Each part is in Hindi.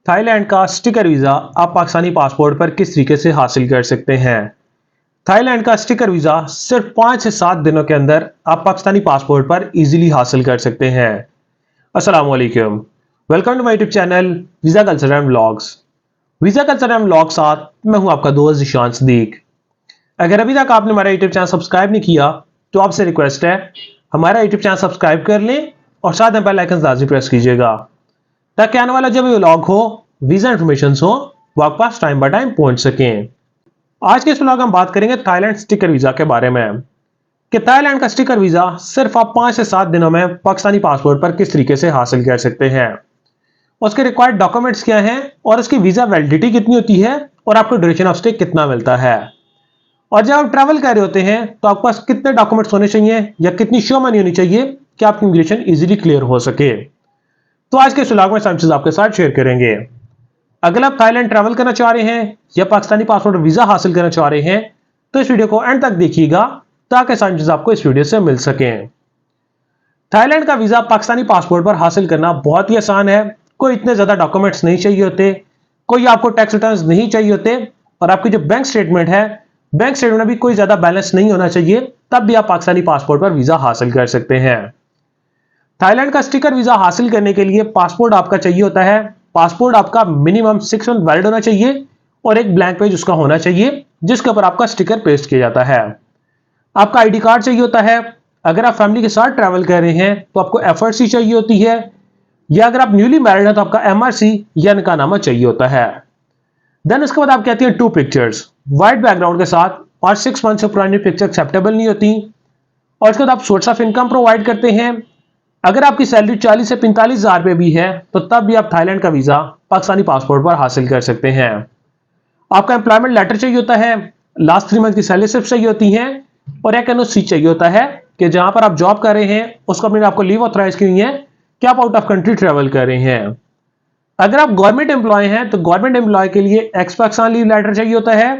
थाईलैंड का स्टिकर वीजा आप पाकिस्तानी पासपोर्ट पर किस तरीके से हासिल कर सकते हैं। थाईलैंड का स्टिकर वीजा सिर्फ 5 से 7 दिनों के अंदर आप पाकिस्तानी पासपोर्ट पर इजीली हासिल कर सकते हैं। अस्सलाम वालेकुम, welcome to my YouTube channel visa culture and vlogs. Visa culture and vlog साथ मैं हूं आपका दोस्त ज़ीशान सदीक। अगर अभी तक आपने हमारा यूट्यूब चैनल सब्सक्राइब नहीं किया तो आपसे रिक्वेस्ट है हमारा यूट्यूब चैनल सब्सक्राइब कर लें और साथ में बेल आइकन लाजमी प्रेस कीजिएगा ताकि आने वाला जब भी व्लॉग हो, वीजा इंफॉर्मेशन हो, वो आपके पास टाइम बाय टाइम पहुंच सकें। आज के इस व्लॉग में हम बात करेंगे थाईलैंड स्टिकर वीजा के बारे में कि थाईलैंड का स्टिकर वीजा सिर्फ आप 5 से 7 दिनों में पाकिस्तानी पासपोर्ट पर किस तरीके से हासिल कर सकते हैं, उसके रिक्वायर्ड डॉक्यूमेंट्स क्या हैं और उसकी वीजा वैलिडिटी कितनी होती है और आपको ड्यूरेशन ऑफ स्टे कितना मिलता है। और जब आप ट्रैवल कर रहे होते हैं तो आपके पास कितने डॉक्यूमेंट्स होने चाहिए या कितनी शो मनी होनी चाहिए कि आपकी इमिग्रेशन इजीली क्लियर हो सके। तो आज के इस व्लॉग में सब चीज आपके साथ शेयर करेंगे। अगर आप थाईलैंड ट्रैवल करना चाह रहे हैं या पाकिस्तानी पासपोर्ट वीजा हासिल करना चाह रहे हैं तो इस वीडियो को एंड तक देखिएगा ताकि सारी चीज आपको इस वीडियो से मिल सके। थाईलैंड का वीजा पाकिस्तानी पासपोर्ट पर हासिल करना बहुत ही आसान है। कोई इतने ज्यादा डॉक्यूमेंट्स नहीं चाहिए होते, कोई आपको टैक्स रिटर्न्स नहीं चाहिए होते और आपकी जो बैंक स्टेटमेंट है, बैंक स्टेटमेंट में भी कोई ज्यादा बैलेंस नहीं होना चाहिए, तब भी आप पाकिस्तानी पासपोर्ट पर वीजा हासिल कर सकते हैं। थाईलैंड का स्टिकर वीजा हासिल करने के लिए पासपोर्ट आपका चाहिए होता है। पासपोर्ट आपका मिनिमम 6 मंथ वैलिड होना चाहिए और एक ब्लैंक पेज उसका होना चाहिए जिसके ऊपर आपका स्टिकर पेस्ट किया जाता है। आपका आईडी कार्ड चाहिए होता है। अगर आप फैमिली के साथ ट्रैवल कर रहे हैं तो आपको एफआरसी चाहिए होती है, या अगर आप न्यूली मैरिड हैं तो आपका एमआरसी या निकाहनामा चाहिए होता है। देन उसके बाद आपकी आती है 2 पिक्चर्स व्हाइट बैकग्राउंड के साथ और 6 मंथ से पुरानी पिक्चर एक्सेप्टेबल नहीं होती। और उसके बाद आप सोर्स ऑफ इनकम प्रोवाइड करते हैं। अगर आपकी सैलरी 40 से 45 हजार रुपए भी है तो तब भी आप थाईलैंड का वीजा पाकिस्तानी पासपोर्ट पर हासिल कर सकते हैं। आपका एम्प्लॉयमेंट लेटर चाहिए होता है, लास्ट 3 मंथ की सैलरी स्लिप चाहिए होती है और एक एनओसी चाहिए होता है कि जहां पर आप जॉब कर रहे हैं उस कंपनी ने आपको लीव ऑथराइज की हुई है कि आप आउट ऑफ कंट्री ट्रेवल कर रहे हैं। अगर आप गवर्नमेंट एम्प्लॉय हैं तो गवर्नमेंट एम्प्लॉय के लिए एक्स पाकिस्तान लीव लेटर चाहिए होता है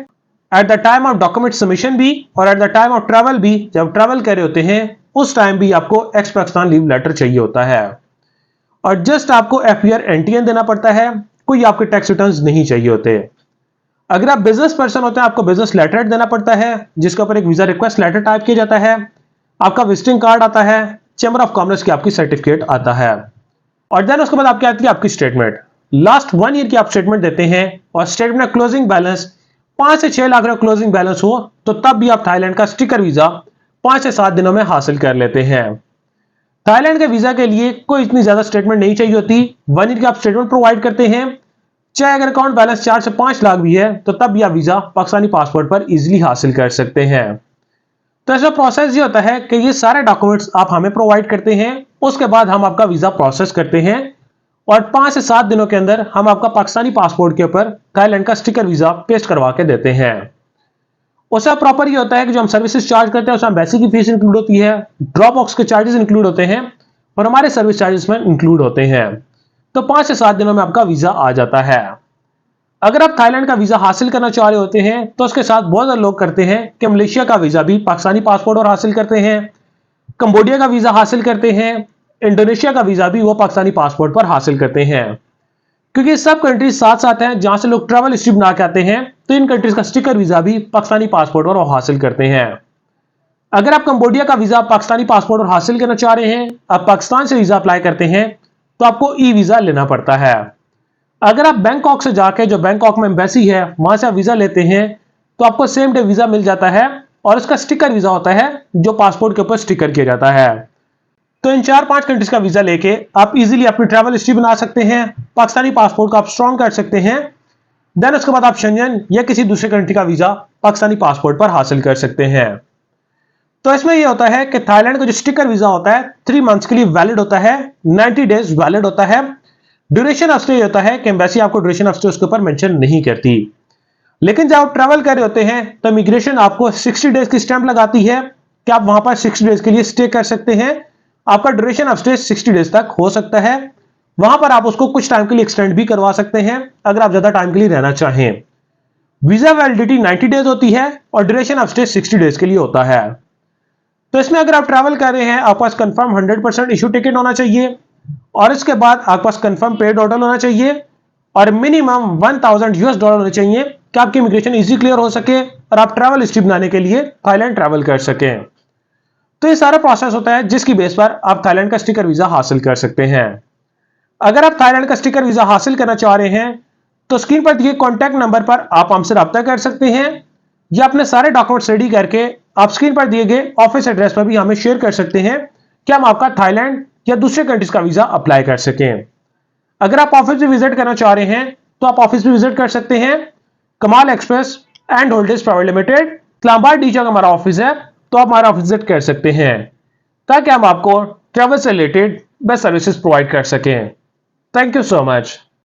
at the time of document submission भी और at the time of travel भी। जब ट्रैवल कर रहे होते हैं उस टाइम भी आपको एक्स पाकिस्तान लीव लेटर चाहिए होता है और जस्ट आपको एफईआर एनटीएन देना पड़ता है, कोई आपके टैक्स रिटर्न्स नहीं चाहिए होते। अगर आप बिजनेस पर्सन होते हैं आपको बिजनेस लेटर देना पड़ता है जिसके ऊपर एक वीजा रिक्वेस्ट लेटर टाइप किया जाता है। आपका विजिटिंग कार्ड आता है, चैम्बर ऑफ कॉमर्स की आपकी सर्टिफिकेट आता है और देन उसके बाद आपकी आती है आपकी स्टेटमेंट। लास्ट 1 ईयर की आप स्टेटमेंट देते हैं और स्टेटमेंट में क्लोजिंग बैलेंस 5 से 6 लाख का क्लोजिंग बैलेंस हो तो तब भी आप थाईलैंड का स्टिकर वीजा 5 से 7 दिनों में हासिल कर लेते हैं। थाईलैंड के वीजा के लिए कोई इतनी ज्यादा स्टेटमेंट नहीं चाहिए होती। 1 ईयर की आप स्टेटमेंट प्रोवाइड करते हैं, चाहे अगर अकाउंट बैलेंस 4 से 5 लाख भी है तो तब भी आप वीजा पाकिस्तानी पासपोर्ट पर इजीली हासिल कर सकते हैं। तो ऐसा प्रोसेस ये होता है कि ये सारे डॉक्यूमेंट्स आप हमें प्रोवाइड करते हैं, उसके बाद हम आपका वीजा प्रोसेस करते हैं और 5 से 7 दिनों के अंदर हम आपका पाकिस्तानी पासपोर्ट के ऊपर थाईलैंड का स्टिकर वीजा पेस्ट करवा के देते हैं। उसका प्रॉपर ये होता है कि जो हम सर्विसेज चार्ज करते हैं उसमें बेसिक की फीस इंक्लूड होती है, ड्रॉप बॉक्स के चार्जेस इंक्लूड होते हैं और हमारे सर्विस चार्जेस में इंक्लूड होते हैं। तो 5 से 7 दिनों में आपका वीजा आ जाता है। अगर आप थाईलैंड का वीजा हासिल करना चाह रहे होते हैं तो उसके साथ बहुत सारे लोग करते हैं कि मलेशिया का वीजा भी पाकिस्तानी पासपोर्ट और हासिल करते हैं, कंबोडिया का वीजा हासिल करते हैं, इंडोनेशिया का वीजा भी वो पाकिस्तानी पासपोर्ट पर हासिल करते हैं। क्योंकि सब कंट्रीज साथ साथ हैं जहां से लोग ट्रैवल हिस्ट्री बना के आते हैं तो इन कंट्रीज का स्टिकर वीजा भी पाकिस्तानी पासपोर्ट और हासिल करते हैं। अगर आप कंबोडिया का वीजा पाकिस्तानी पासपोर्ट और हासिल करना चाह रहे हैं, आप पाकिस्तान से वीजा अप्लाई करते हैं तो आपको ई वीजा लेना पड़ता है। अगर आप बैंकॉक से जाके जो बैंकॉक में एम्बेसी है वहां से आप वीजा लेते हैं तो आपको सेम डे वीजा मिल जाता है और इसका स्टिकर वीजा होता है जो पासपोर्ट के ऊपर स्टिकर किया जाता है। तो इन 4-5 कंट्रीज का वीजा लेके आप इजीली अपनी ट्रैवल हिस्ट्री बना सकते हैं, पाकिस्तानी पासपोर्ट को आप स्ट्रॉन्ग कर सकते हैं। देन उसके बाद आप शेंजन या किसी दूसरे कंट्री का वीजा पाकिस्तानी पासपोर्ट पर हासिल कर सकते हैं। तो इसमें यह होता है कि थाईलैंड का जो स्टिकर वीजा होता है 3 मंथ्स के लिए वैलिड होता है, 90 डेज वैलिड होता है। ड्यूरेशन ऑफ स्टे होता है कि एम्बेसी आपको ड्यूरेशन ऑफ स्टे उसके ऊपर मेंशन नहीं करती, लेकिन जब आप ट्रैवल कर रहे होते हैं तो इमिग्रेशन आपको 60 डेज की स्टैंप लगाती है कि आप वहां पर 60 डेज के लिए स्टे कर सकते हैं। आपका ड्यूरेशन ऑफ स्टे 60 डेज तक हो सकता है, वहां पर आप उसको कुछ टाइम के लिए एक्सटेंड भी करवा सकते हैं अगर आप ज्यादा टाइम के लिए रहना चाहें। वीजा वैलिडिटी 90 डेज होती है और ड्यूरेशन ऑफ स्टे 60 डेज के लिए होता है। तो इसमें अगर आप ट्रैवल कर रहे हैं आपके पास कंफर्म 100% इशू टिकट होना चाहिए और इसके बाद आपके पास कंफर्म पेड होटल होना चाहिए और मिनिमम $1000 होने चाहिए कि आपकी इमिग्रेशन इजी क्लियर हो सके और आप ट्रैवल हिस्ट्री बनाने के लिए थाईलैंड ट्रैवल कर सकें। तो ये सारा प्रोसेस होता है जिसकी बेस पर आप थाईलैंड का स्टिकर वीजा हासिल कर सकते हैं। अगर आप थाईलैंड का स्टिकर वीजा हासिल करना चाह रहे हैं तो स्क्रीन पर दिए कॉन्टैक्ट नंबर पर आप हमसे राब्ता कर सकते हैं या अपने सारे डॉक्यूमेंट्स रेडी करके आप स्क्रीन पर दिए गए ऑफिस एड्रेस पर भी हमें शेयर कर सकते हैं कि हम आपका थाईलैंड या दूसरे कंट्रीज का वीजा अप्लाई कर सकें। अगर आप ऑफिस भी विजिट करना चाह रहे हैं तो आप ऑफिस भी विजिट कर सकते हैं। Kamal Express and Holdings Private Limited, Islamabad D Chowk हमारा ऑफिस है, तो आप हमारा ऑफिस विजिट कर सकते हैं ताकि हम आपको ट्रैवल से रिलेटेड बेस्ट सर्विसेज प्रोवाइड कर सकें। Thank you so much.